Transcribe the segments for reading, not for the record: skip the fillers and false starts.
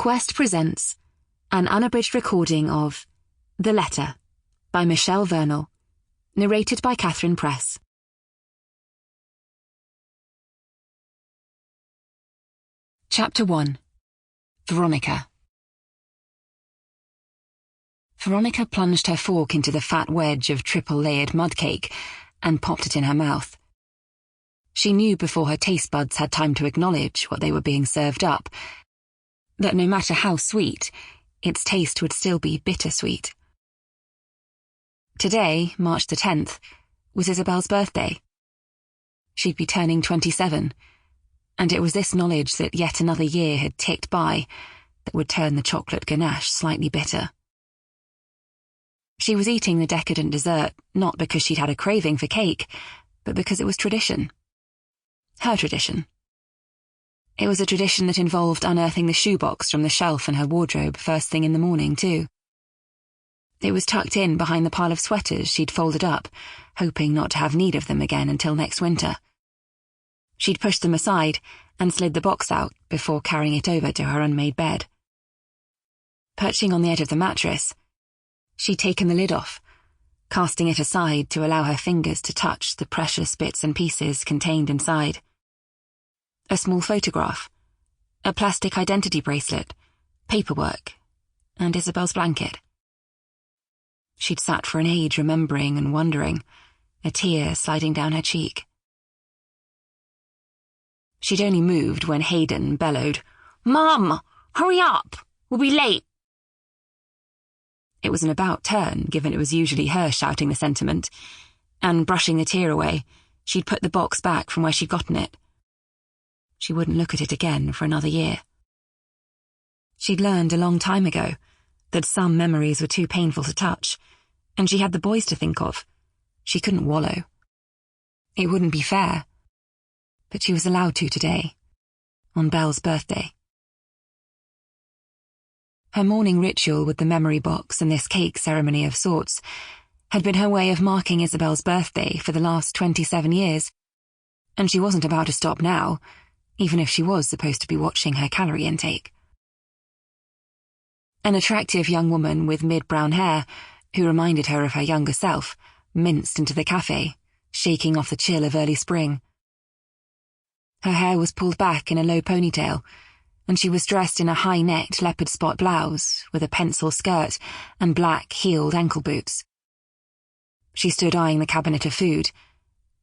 Quest presents an unabridged recording of The Letter by Michelle Vernal, narrated by Katherine Press. Chapter 1. Veronica. Veronica plunged her fork into the fat wedge of triple-layered mud cake and popped it in her mouth. She knew before her taste buds had time to acknowledge what they were being served up, that no matter how sweet, its taste would still be bittersweet. Today, March the 10th, was Isabel's birthday. She'd be turning 27, and it was this knowledge that yet another year had ticked by that would turn the chocolate ganache slightly bitter. She was eating the decadent dessert not because she'd had a craving for cake, but because it was tradition. Her tradition. It was a tradition that involved unearthing the shoebox from the shelf in her wardrobe first thing in the morning, too. It was tucked in behind the pile of sweaters she'd folded up, hoping not to have need of them again until next winter. She'd pushed them aside and slid the box out before carrying it over to her unmade bed. Perching on the edge of the mattress, she'd taken the lid off, casting it aside to allow her fingers to touch the precious bits and pieces contained inside. A small photograph, a plastic identity bracelet, paperwork, and Isabel's blanket. She'd sat for an age remembering and wondering, a tear sliding down her cheek. She'd only moved when Hayden bellowed, "Mum, hurry up! We'll be late!" It was an about turn, given it was usually her shouting the sentiment, and brushing the tear away, she'd put the box back from where she'd gotten it. She wouldn't look at it again for another year. She'd learned a long time ago that some memories were too painful to touch, and she had the boys to think of. She couldn't wallow. It wouldn't be fair. But she was allowed to today, on Belle's birthday. Her morning ritual with the memory box and this cake ceremony of sorts had been her way of marking Isabel's birthday for the last 27 years, and she wasn't about to stop now, even if she was supposed to be watching her calorie intake. An attractive young woman with mid-brown hair, who reminded her of her younger self, minced into the cafe, shaking off the chill of early spring. Her hair was pulled back in a low ponytail, and she was dressed in a high-necked leopard spot blouse with a pencil skirt and black heeled ankle boots. She stood eyeing the cabinet of food,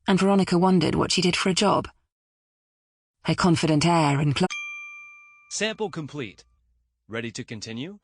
and Veronica wondered what she did for a job. Her confident air and Sample complete. Ready to continue?